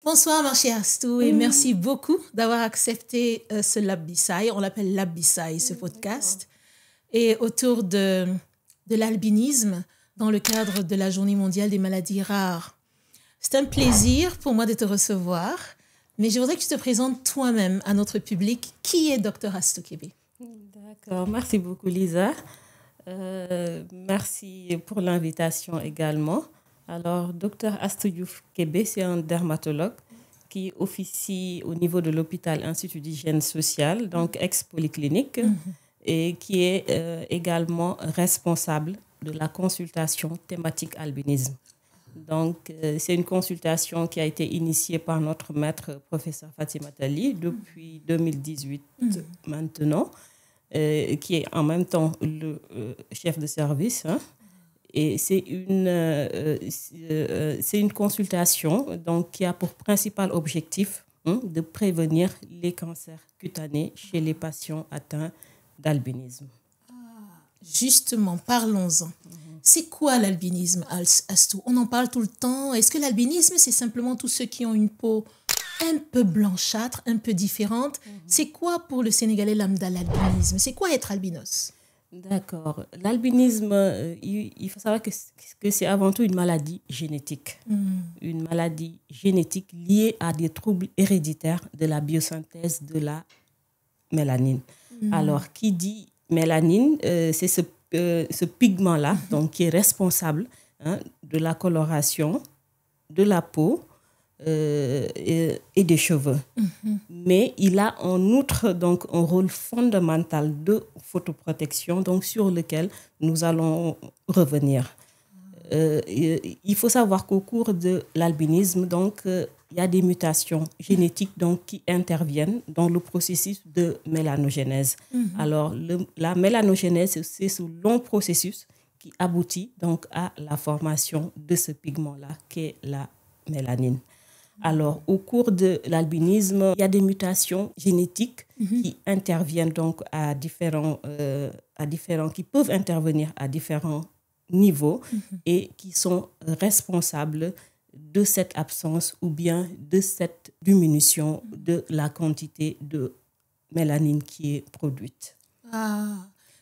Bonsoir, ma chère Astou, et merci beaucoup d'avoir accepté ce Lab Bissaï. On l'appelle Lab Bissaï, ce podcast. Et autour de l'albinisme, dans le cadre de la Journée mondiale des maladies rares. C'est un plaisir pour moi de te recevoir, mais je voudrais que tu te présentes toi-même à notre public. Qui est Dr Astou Kébé? D'accord, merci beaucoup Lisa. Merci pour l'invitation également. Alors, Dr Astou Diouf Kébé, c'est un dermatologue qui officie au niveau de l'hôpital Institut d'hygiène sociale, donc ex-polyclinique, et qui est également responsable de la consultation thématique albinisme. Donc, c'est une consultation qui a été initiée par notre maître, professeur Fatima Tali, depuis 2018 maintenant, qui est en même temps le chef de service. Et c'est une consultation donc, qui a pour principal objectif de prévenir les cancers cutanés chez les patients atteints d'albinisme. Justement, parlons-en. C'est quoi l'albinisme, Astou? On en parle tout le temps. Est-ce que l'albinisme, c'est simplement tous ceux qui ont une peau un peu blanchâtre, un peu différente? C'est quoi pour le Sénégalais lambda l'albinisme? C'est quoi être albinos? D'accord. L'albinisme, il faut savoir que c'est avant tout une maladie génétique. Une maladie génétique liée à des troubles héréditaires de la biosynthèse de la mélanine. Alors, qui dit mélanine, c'est ce pigment-là donc, qui est responsable de la coloration de la peau et des cheveux. Mais il a en outre donc, un rôle fondamental de photoprotection donc, sur lequel nous allons revenir. Il faut savoir qu'au cours de l'albinisme, donc, il y a des mutations génétiques donc, qui interviennent dans le processus de mélanogénèse. Alors, la mélanogénèse, c'est ce long processus qui aboutit donc, à la formation de ce pigment-là, qui est la mélanine. Alors, au cours de l'albinisme, il y a des mutations génétiques qui interviennent donc qui peuvent intervenir à différents niveaux et qui sont responsables de cette absence ou bien de cette diminution de la quantité de mélanine qui est produite.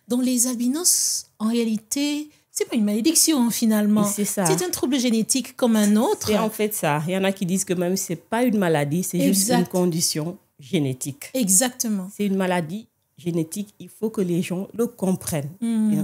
Donc, les albinos, en réalité, c'est pas une malédiction finalement. C'est ça. C'est un trouble génétique comme un autre. C'est en fait ça. Il y en a qui disent que même c'est pas une maladie, c'est juste une condition génétique. Exactement. C'est une maladie génétique. Il faut que les gens le comprennent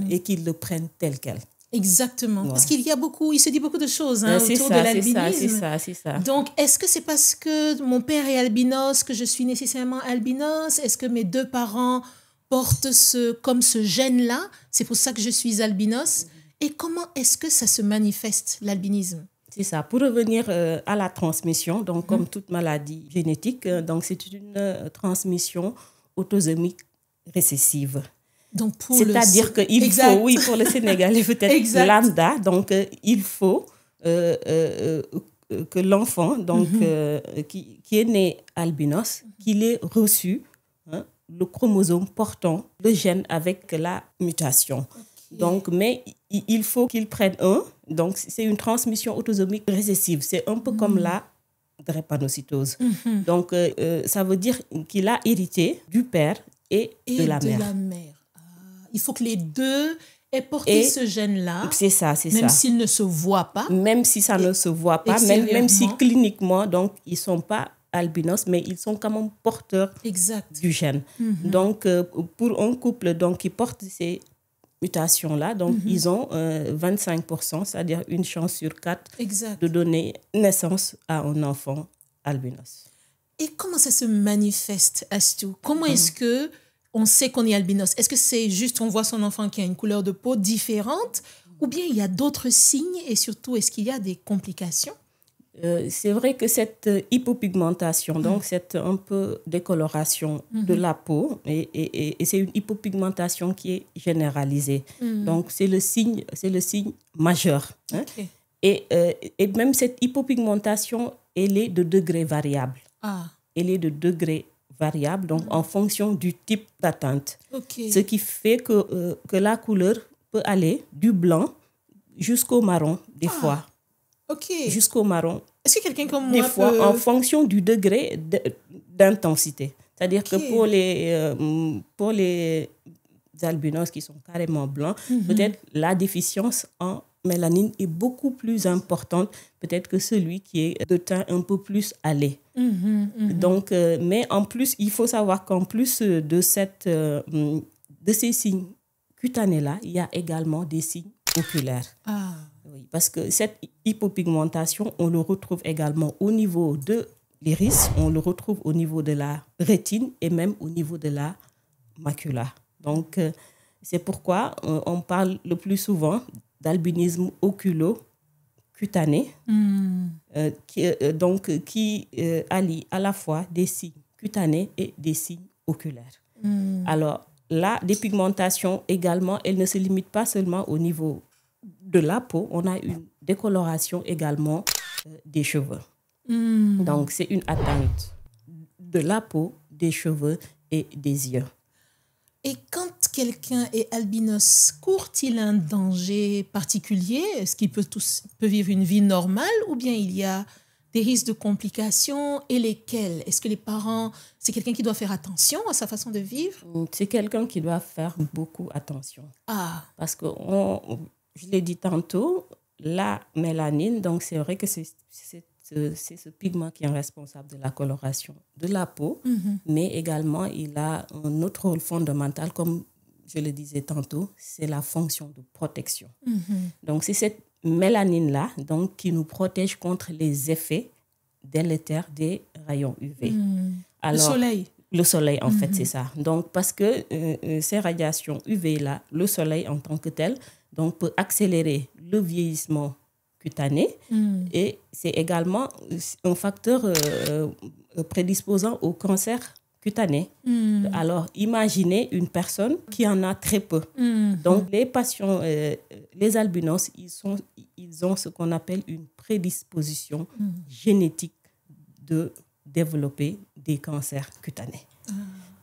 et qu'ils le prennent tel quel. Exactement. Ouais. Parce qu'il y a beaucoup, il se dit beaucoup de choses autour de l'albinisme. C'est ça. Donc, est-ce que c'est parce que mon père est albinos que je suis nécessairement albinos? Est-ce que mes deux parents portent ce gène-là? C'est pour ça que je suis albinos. Et comment est-ce que ça se manifeste, l'albinisme? C'est ça. Pour revenir à la transmission, donc comme toute maladie génétique, donc c'est une transmission autosomique récessive. C'est-à-dire qu'il faut, oui, pour le Sénégalais peut-être lambda, donc il faut que l'enfant donc, qui est né albinos, qu'il ait reçu le chromosome portant le gène avec la mutation. Donc, mais il faut qu'il prenne un. Donc, c'est une transmission autosomique récessive. C'est un peu comme la drépanocytose. Donc, ça veut dire qu'il a hérité du père et de la mère. Il faut que les deux aient porté ce gène-là. C'est ça. Même s'ils ne se voient pas. Même si ça ne se voit pas. Même si cliniquement, donc, ils ne sont pas albinos, mais ils sont quand même porteurs du gène. Donc, pour un couple donc, qui porte ces mutations-là, donc ils ont 25%, c'est-à-dire une chance sur 4 de donner naissance à un enfant albinos. Et comment ça se manifeste, Astou? Comment est-ce qu'on sait qu'on est albinos? Est-ce que c'est juste on voit son enfant qui a une couleur de peau différente ou bien il y a d'autres signes et surtout est-ce qu'il y a des complications? C'est vrai que cette hypopigmentation, donc cette un peu décoloration de la peau, et c'est une hypopigmentation qui est généralisée. Donc c'est le signe majeur. Okay. Et même cette hypopigmentation, elle est de degré variable. Elle est de degré variable, donc en fonction du type d'atteinte. Ce qui fait que la couleur peut aller du blanc jusqu'au marron des fois. Okay. Jusqu'au marron Est-ce que quelqu'un comme des moi fois, peut... en fonction du degré d'intensité. C'est-à-dire que pour les albinos qui sont carrément blancs, peut-être la déficience en mélanine est beaucoup plus importante peut-être que celui qui est de teint un peu plus allé. Donc, mais en plus, il faut savoir qu'en plus de ces signes cutanés-là, il y a également des signes oculaires. Ah. Oui, parce que cette hypopigmentation, on le retrouve également au niveau de l'iris, on le retrouve au niveau de la rétine et même au niveau de la macula. Donc, c'est pourquoi on parle le plus souvent d'albinisme oculo-cutané, qui allie à la fois des signes cutanés et des signes oculaires. Alors, la dépigmentation également, elle ne se limite pas seulement au niveau de la peau, on a une décoloration également des cheveux. Donc, c'est une atteinte de la peau, des cheveux et des yeux. Et quand quelqu'un est albinos, court-il un danger particulier? Est-ce qu'il peut vivre une vie normale ou bien il y a des risques de complications et lesquels? Est-ce que les parents, c'est quelqu'un qui doit faire attention à sa façon de vivre? C'est quelqu'un qui doit faire beaucoup attention. Ah. Parce que, je l'ai dit tantôt, la mélanine, donc c'est vrai que c'est ce pigment qui est responsable de la coloration de la peau, mais également il a un autre rôle fondamental, comme je le disais tantôt, c'est la fonction de protection. Donc c'est cette mélanine-là donc, qui nous protège contre les effets délétères des rayons UV. Alors, le soleil. Le soleil, en fait, c'est ça. Donc, parce que ces radiations UV-là, le soleil en tant que tel, donc, peut accélérer le vieillissement cutané et c'est également un facteur prédisposant au cancer cutané. Alors, imaginez une personne qui en a très peu. Donc, les patients, les albinos, ils ont ce qu'on appelle une prédisposition génétique de développer des cancers cutanés.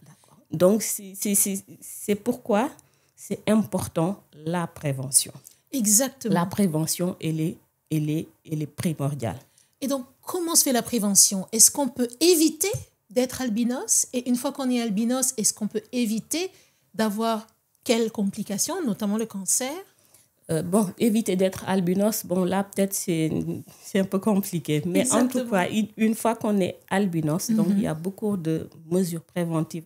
D'accord. Donc, c'est pourquoi c'est important la prévention. Exactement. La prévention, elle est primordiale. Et donc, comment se fait la prévention? Est-ce qu'on peut éviter d'être albinos? Et une fois qu'on est albinos, est-ce qu'on peut éviter d'avoir quelles complications, notamment le cancer? Éviter d'être albinos, là, peut-être c'est un peu compliqué. Mais exactement. En tout cas, une fois qu'on est albinos, donc il y a beaucoup de mesures préventives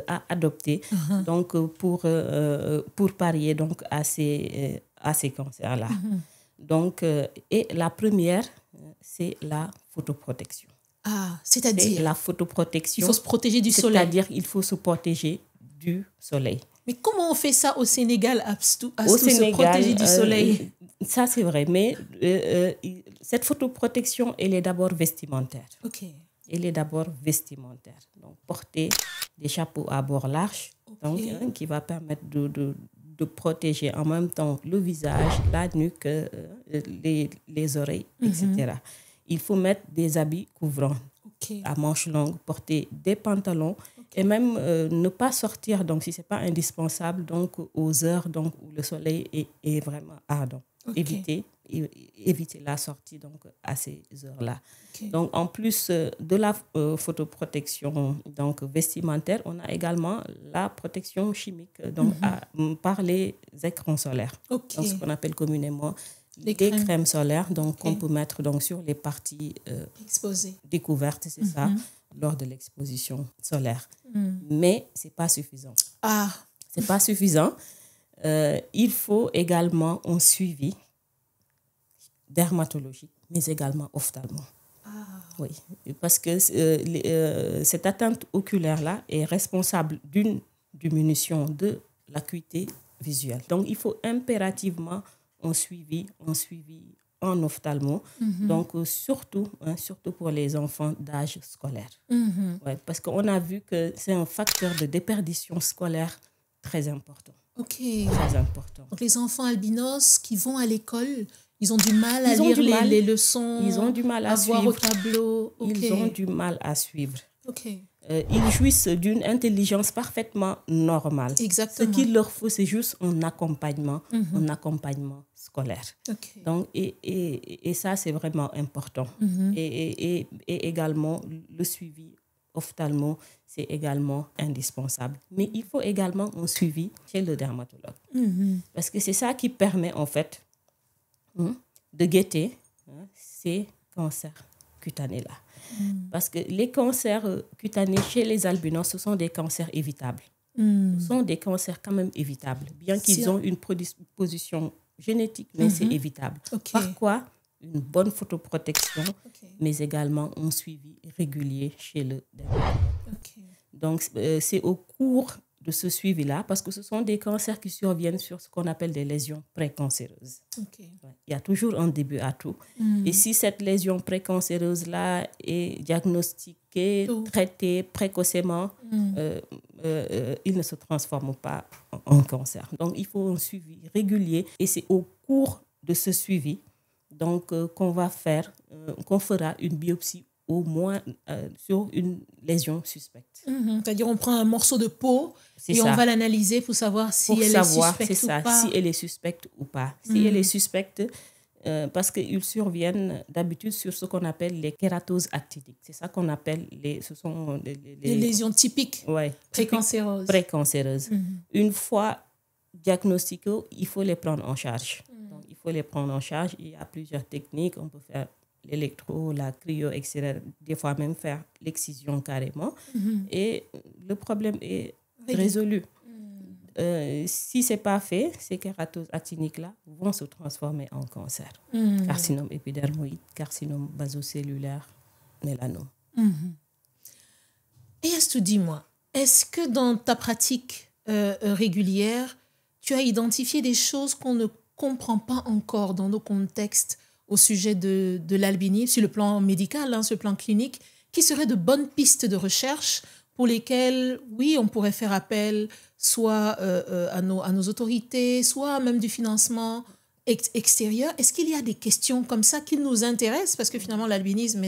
à adopter donc, pour parier donc, à ces cancers-là. Donc, et la première, c'est la photoprotection. Ah, c'est-à-dire? La photoprotection. Il faut se protéger du soleil. C'est-à-dire qu'il faut se protéger du soleil. Mais comment on fait ça au Sénégal, se protéger du soleil? Ça, c'est vrai. Mais cette photoprotection, elle est d'abord vestimentaire. OK. Elle est d'abord vestimentaire. Donc, porter des chapeaux à bord large, donc, qui va permettre de protéger en même temps le visage, la nuque, les oreilles, etc. Il faut mettre des habits couvrants à manches longues, porter des pantalons et même ne pas sortir, donc si ce n'est pas indispensable, donc aux heures donc, où le soleil est vraiment ardent. Éviter la sortie donc, à ces heures-là. Donc, en plus de la photoprotection donc, vestimentaire, on a également la protection chimique donc, par les écrans solaires. Donc, ce qu'on appelle communément des crèmes solaires qu'on peut mettre donc, sur les parties découvertes, c'est ça, lors de l'exposition solaire. Mais ce n'est pas suffisant. Ah. Ce n'est pas suffisant. Il faut également un suivi dermatologique, mais également ophtalmo. Oui, parce que cette atteinte oculaire-là est responsable d'une diminution de l'acuité visuelle. Donc, il faut impérativement un suivi en ophtalmo, donc surtout pour les enfants d'âge scolaire. Ouais, parce qu'on a vu que c'est un facteur de déperdition scolaire très important. OK. Très important. Donc, les enfants albinos qui vont à l'école, ils ont du mal à lire les leçons. Ils ont du mal à voir suivre. au tableau. Ils ont du mal à suivre. OK. ils jouissent d'une intelligence parfaitement normale. Exactement. Ce qu'il leur faut, c'est juste un accompagnement scolaire. Okay. Donc, et ça, c'est vraiment important. Et également, le suivi ophtalmo, c'est également indispensable. Mais il faut également un suivi chez le dermatologue. Parce que c'est ça qui permet, en fait, de guetter ces cancers cutanés-là. Parce que les cancers cutanés chez les albinos, ce sont des cancers évitables. Ce sont des cancers quand même évitables, bien qu'ils ont une prédisposition génétique, mais c'est évitable. Okay. Par quoi? Une bonne photoprotection, mais également un suivi régulier chez le dermatologue. Donc, c'est au cours de ce suivi-là, parce que ce sont des cancers qui surviennent sur ce qu'on appelle des lésions précancéreuses. Il y a toujours un début à tout. Et si cette lésion précancéreuse-là est diagnostiquée, traitée précocement, il ne se transforme pas en cancer. Donc, il faut un suivi régulier. Et c'est au cours de ce suivi donc, qu'on fera une biopsie au moins sur une lésion suspecte. C'est-à-dire, on prend un morceau de peau on va l'analyser pour savoir si elle est suspecte ou pas. Si elle est suspecte ou pas. Si elle est suspecte, parce qu'ils surviennent d'habitude sur ce qu'on appelle les kératoses actiniques. C'est ça qu'on appelle les lésions typiques précancéreuses. Une fois diagnostiquées, il faut les prendre en charge. Donc, il faut les prendre en charge. Il y a plusieurs techniques. On peut faire l'électro, la cryo, etc. Des fois même faire l'excision carrément. Et le problème est résolu. Si ce n'est pas fait, ces kératoses actiniques-là vont se transformer en cancer. Carcinome épidermoïde, carcinome basocellulaire, mélanome. Et Astou, dis-moi, est-ce que dans ta pratique régulière, tu as identifié des choses qu'on ne comprend pas encore dans nos contextes au sujet de l'albinisme, sur le plan médical, sur le plan clinique, qui seraient de bonnes pistes de recherche pour lesquelles, oui, on pourrait faire appel soit à nos autorités, soit même du financement extérieur. Est-ce qu'il y a des questions comme ça qui nous intéressent? Parce que finalement, l'albinisme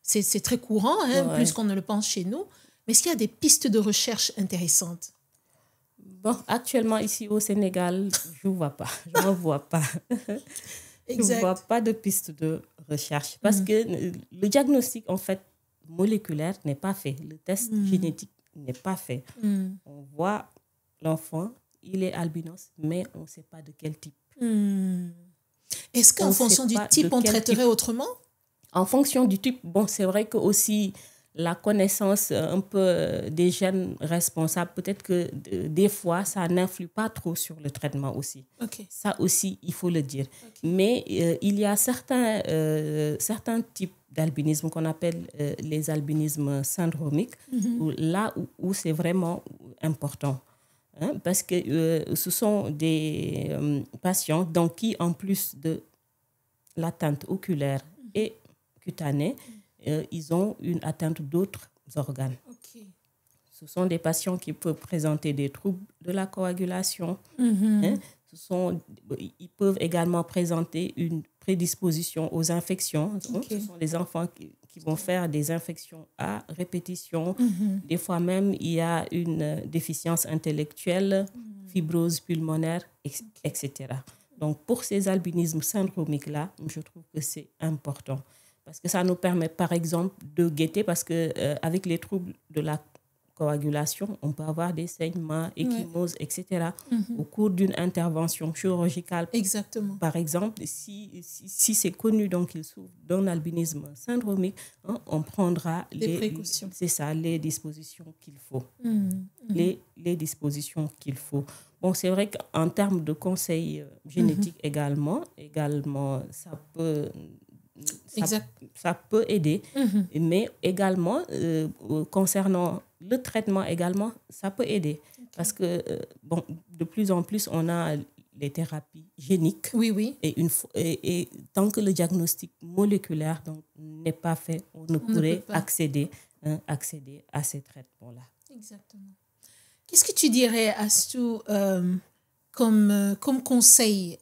c'est très courant, plus qu'on ne le pense chez nous. Mais est-ce qu'il y a des pistes de recherche intéressantes? Bon, actuellement, ici au Sénégal, je ne vois pas. Je ne vois pas. Je ne vois pas de piste de recherche. Parce que le diagnostic, en fait, moléculaire n'est pas fait. Le test génétique n'est pas fait. On voit l'enfant, il est albinos, mais on ne sait pas de quel type. Est-ce qu'en fonction du type, on traiterait autrement? En fonction du type, bon, c'est vrai que aussi la connaissance un peu des gènes responsables, peut-être que des fois, ça n'influe pas trop sur le traitement aussi. Ça aussi, il faut le dire. Mais il y a certains types d'albinisme qu'on appelle les albinismes syndromiques, où c'est vraiment important. Parce que ce sont des patients donc, qui, en plus de l'atteinte oculaire et cutanée, ils ont une atteinte d'autres organes. Ce sont des patients qui peuvent présenter des troubles de la coagulation. Ils peuvent également présenter une prédisposition aux infections. Ce sont des enfants qui vont faire des infections à répétition. Des fois même, il y a une déficience intellectuelle, fibrose pulmonaire, etc. Donc, pour ces albinismes syndromiques-là, je trouve que c'est important. Parce que ça nous permet, par exemple, de guetter, parce qu'avec les troubles de la coagulation, on peut avoir des saignements, ecchymoses, etc. Au cours d'une intervention chirurgicale. Exactement. Par exemple, si c'est connu donc qu'il souffre d'un albinisme syndromique, on prendra des précautions. C'est ça, les dispositions qu'il faut. Les dispositions qu'il faut. Bon, c'est vrai qu'en termes de conseils génétiques également, ça peut aider, mais également, concernant le traitement également, ça peut aider. Parce que, de plus en plus, on a les thérapies géniques. Oui. Et tant que le diagnostic moléculaire n'est pas fait, on ne pourrait accéder à ces traitements-là. Exactement. Qu'est-ce que tu dirais, Astou, comme conseil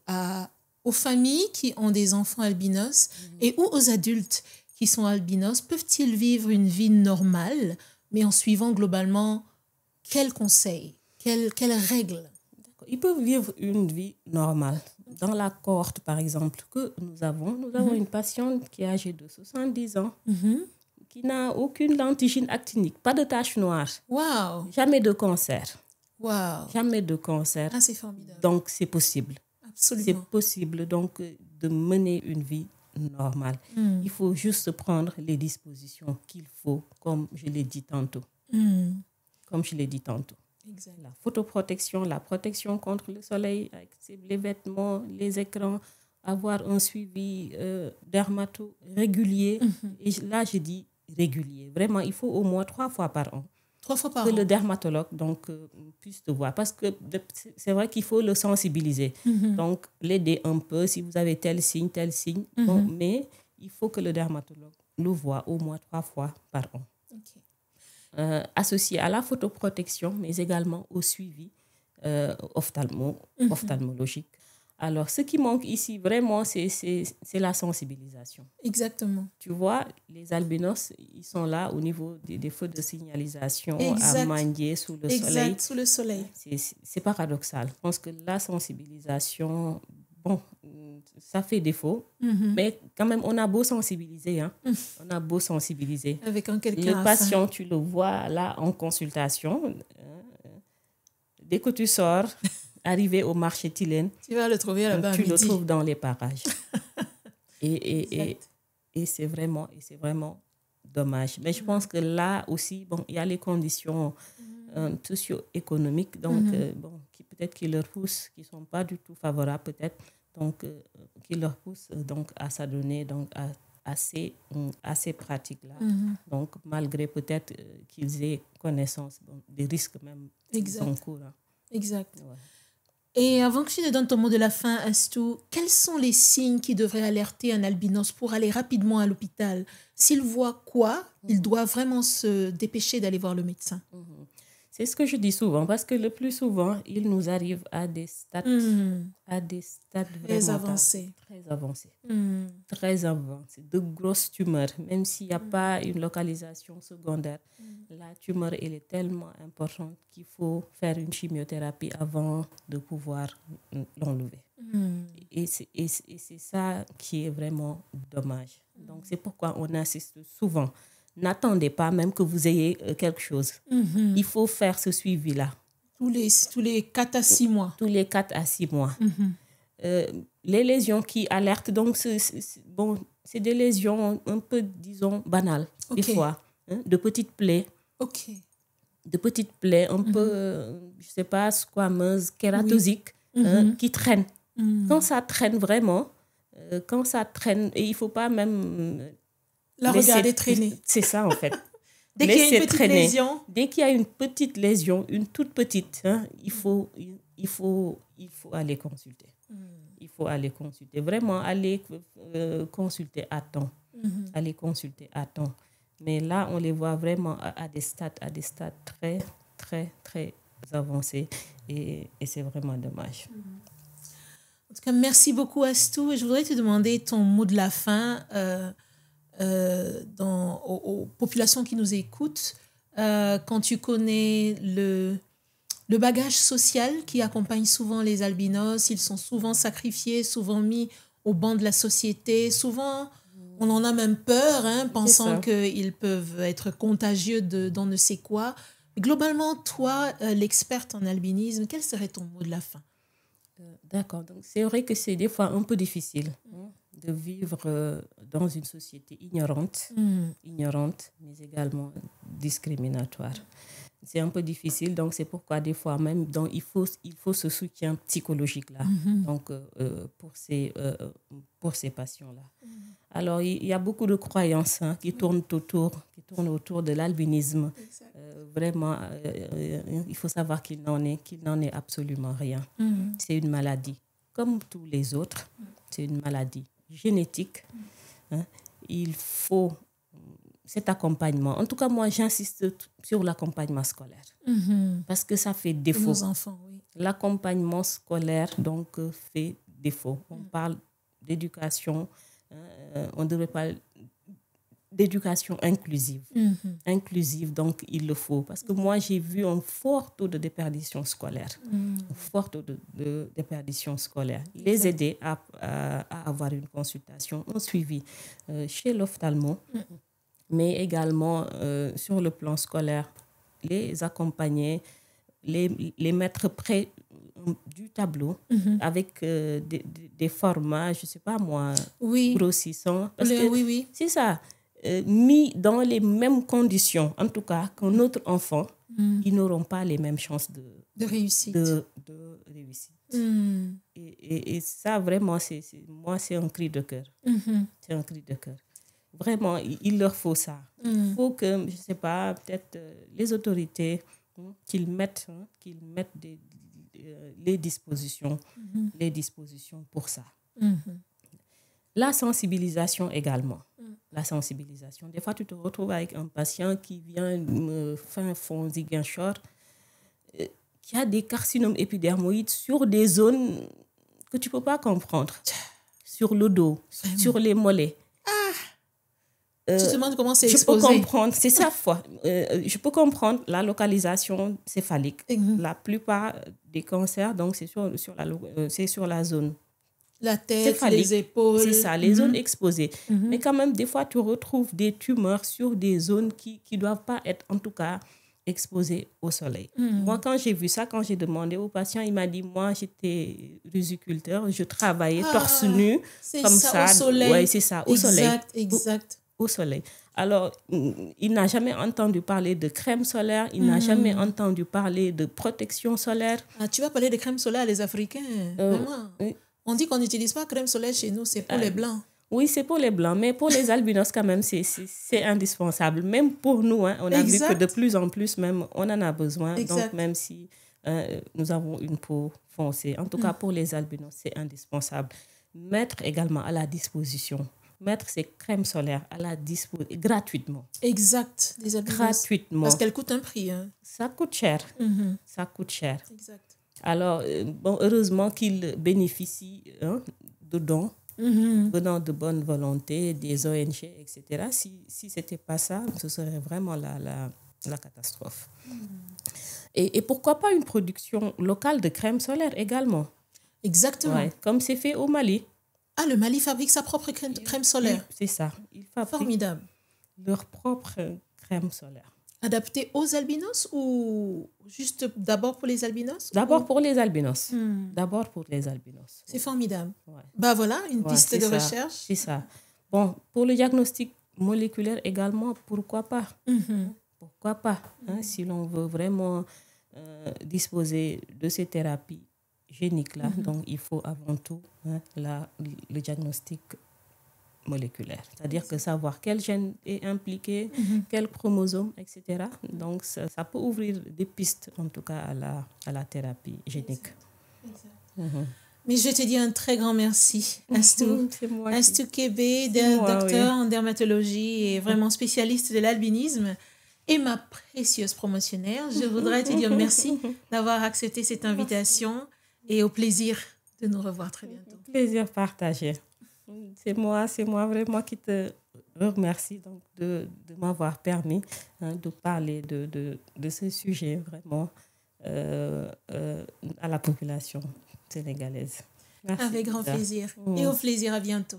aux familles qui ont des enfants albinos et ou aux adultes qui sont albinos? Peuvent-ils vivre une vie normale mais en suivant globalement quels conseils, quelles règles? Ils peuvent vivre une vie normale. Dans la cohorte, par exemple, que nous avons une patiente qui est âgée de 70 ans, qui n'a aucune lentigine actinique, pas de tache noire, Wow. jamais de cancer. Wow. Jamais de cancer. Ah, c'est formidable. Donc, c'est possible. Absolument. C'est possible donc de mener une vie normale. Il faut juste prendre les dispositions qu'il faut, comme je l'ai dit tantôt. Exact. La photoprotection, la protection contre le soleil, avec les vêtements, les écrans, avoir un suivi dermato régulier. Et là, je dis régulier. Vraiment, il faut au moins 3 fois par an. 3 fois par que an. le dermatologue puisse te voir. Parce que c'est vrai qu'il faut le sensibiliser. Donc, l'aider un peu si vous avez tel signe. Bon, mais il faut que le dermatologue le voie au moins 3 fois par an. Okay. Associé à la photoprotection, mais également au suivi ophtalmologique. Alors, ce qui manque ici, vraiment, c'est la sensibilisation. Exactement. Tu vois, les albinos, ils sont là au niveau des feux de signalisation, exact. à mendier sous le exact. soleil. Sous le soleil. C'est paradoxal. Je pense que la sensibilisation, bon, ça fait défaut, mais quand même, on a beau sensibiliser. Hein. On a beau sensibiliser. Avec un quelqu'un le patient, tu le vois là en consultation. Dès que tu sors, arrivé au marché Tilène, tu vas le trouver là-bas à tu midi. le trouves dans les parages. et c'est vraiment dommage. Mais je pense que là aussi, bon, il y a les conditions socio-économiques, donc qui peut-être qui leur poussent, qui ne sont pas du tout favorables peut-être, donc qui leur poussent donc à s'adonner donc à ces pratiques-là. Donc malgré peut-être qu'ils aient connaissance des risques même qu'ils encourent. Exact. Ouais. Et avant que tu ne donnes ton mot de la fin, Astou, quels sont les signes qui devraient alerter un albinos pour aller rapidement à l'hôpital? S'il voit quoi, il doit vraiment se dépêcher d'aller voir le médecin. C'est ce que je dis souvent, parce que le plus souvent, il nous arrive à des stades très avancés. Très avancés, de grosses tumeurs. Même s'il n'y a pas une localisation secondaire, la tumeur elle est tellement importante qu'il faut faire une chimiothérapie avant de pouvoir l'enlever. Et c'est ça qui est vraiment dommage. Donc c'est pourquoi on insiste souvent. N'attendez pas même que vous ayez quelque chose. Il faut faire ce suivi-là. Tous les 4 à 6 mois. Tous les 4 à 6 mois. Les lésions qui alertent, donc c'est des lésions un peu, disons, banales, des fois. De petites plaies. De petites plaies un peu, je ne sais pas, squameuses, kératosiques, qui traînent. Quand ça traîne vraiment, et il ne faut pas même... la regarder traîner. C'est ça, en fait. Dès qu'il y a une petite lésion. Dès qu'il y a une petite lésion, une toute petite, il faut aller consulter. Il faut aller consulter. Vraiment, aller consulter à temps. Aller consulter à temps. Mais là, on les voit vraiment à des stades très, très, très avancés. Et c'est vraiment dommage. En tout cas, merci beaucoup, Astou. Je voudrais te demander ton mot de la fin aux populations qui nous écoutent. Quand tu connais le bagage social qui accompagne souvent les albinos, ils sont souvent sacrifiés, souvent mis au banc de la société. Souvent, on en a même peur, pensant qu'ils peuvent être contagieux d'on ne sait quoi. Globalement, toi, l'experte en albinisme, quel serait ton mot de la fin? D'accord. Donc, c'est vrai que c'est des fois un peu difficile de vivre dans une société ignorante, mais également discriminatoire. C'est un peu difficile, donc c'est pourquoi des fois même il faut ce soutien psychologique là, donc pour ces patients là. Alors il y a beaucoup de croyances qui tournent autour de l'albinisme. Vraiment, il faut savoir qu'il n'en est absolument rien. C'est une maladie comme tous les autres. C'est une maladie génétique. Il faut cet accompagnement. En tout cas, moi, j'insiste sur l'accompagnement scolaire. Parce que ça fait défaut. Nos enfants, oui. L'accompagnement scolaire, donc, fait défaut. On parle d'éducation. On ne devrait pas d'éducation inclusive. Inclusive, donc il le faut. Parce que moi, j'ai vu un fort taux de déperdition scolaire. Un fort taux de déperdition scolaire. Les aider à avoir une consultation, un suivi chez l'ophtalmo, mais également sur le plan scolaire, les accompagner, les mettre près du tableau avec des formats, je ne sais pas moi, grossissants. Parce que oui. c'est ça, mis dans les mêmes conditions, en tout cas, qu'un autre enfant, ils n'auront pas les mêmes chances de réussite. De réussite. Et ça, vraiment, moi, c'est un cri de cœur. C'est un cri de cœur. Vraiment, il leur faut ça. Il faut que, je ne sais pas, peut-être les autorités, qu'ils mettent les dispositions pour ça. La sensibilisation également. La sensibilisation. Des fois, tu te retrouves avec un patient qui vient fin fond Ziguinchor, qui a des carcinomes épidermoïdes sur des zones que tu ne peux pas comprendre. Sur le dos, sur les mollets. Tu te demandes comment c'est exposé. Je peux comprendre, c'est ça, je peux comprendre la localisation céphalique. La plupart des cancers, donc, c'est sur la zone. La tête, les épaules. C'est ça, les zones exposées. Mais quand même, des fois, tu retrouves des tumeurs sur des zones qui ne doivent pas être, en tout cas, exposées au soleil. Moi, quand j'ai vu ça, quand j'ai demandé au patient, il m'a dit, moi, j'étais riziculteur, je travaillais torse nu, comme ça. Au soleil. Oui, c'est ça, au soleil. Exact. Au soleil. Alors, il n'a jamais entendu parler de crème solaire, il n'a jamais entendu parler de protection solaire. Ah, tu vas parler de crème solaire, les Africains, vraiment. On dit qu'on n'utilise pas crème solaire chez nous, c'est pour les Blancs. Oui, c'est pour les Blancs, mais pour les albinos, quand même, c'est indispensable. Même pour nous, on a vu que de plus en plus, même, on en a besoin. Donc, même si nous avons une peau foncée, en tout cas, pour les albinos, c'est indispensable. Mettre également à la disposition. Mettre ces crèmes solaires à la disposition gratuitement. Exact. Des albinos. Gratuitement. Parce qu'elles coûtent un prix. Ça coûte cher. Ça coûte cher. Exact. Alors, heureusement qu'ils bénéficient de dons venant de bonne volonté, des ONG, etc. Si ce n'était pas ça, ce serait vraiment la catastrophe. Et pourquoi pas une production locale de crème solaire également? Exactement. Ouais, comme c'est fait au Mali. Ah, le Mali fabrique sa propre crème solaire. C'est ça. Ils fabriquent formidable. Leur propre crème solaire. Adaptée aux albinos ou juste d'abord pour les albinos? D'abord pour les albinos. D'abord pour les albinos. C'est formidable. Ouais. Bah voilà, une piste de recherche. C'est ça. Bon, pour le diagnostic moléculaire également, pourquoi pas? Pourquoi pas? Si l'on veut vraiment disposer de ces thérapies géniques-là, donc il faut avant tout le diagnostic moléculaire. C'est-à-dire que savoir quel gène est impliqué, quel chromosome, etc. Donc, ça peut ouvrir des pistes, en tout cas, à la thérapie génique. Exact. Mais je te dis un très grand merci, Astou. C'est moi. Astou Kébé, docteur en dermatologie et vraiment spécialiste de l'albinisme. Et ma précieuse promotionnaire, je voudrais te dire merci d'avoir accepté cette invitation et au plaisir de nous revoir très bientôt. Plaisir partagé. C'est moi vraiment qui te remercie donc de m'avoir permis de parler de ce sujet vraiment à la population sénégalaise. Merci. Avec grand plaisir. Et au plaisir, à bientôt.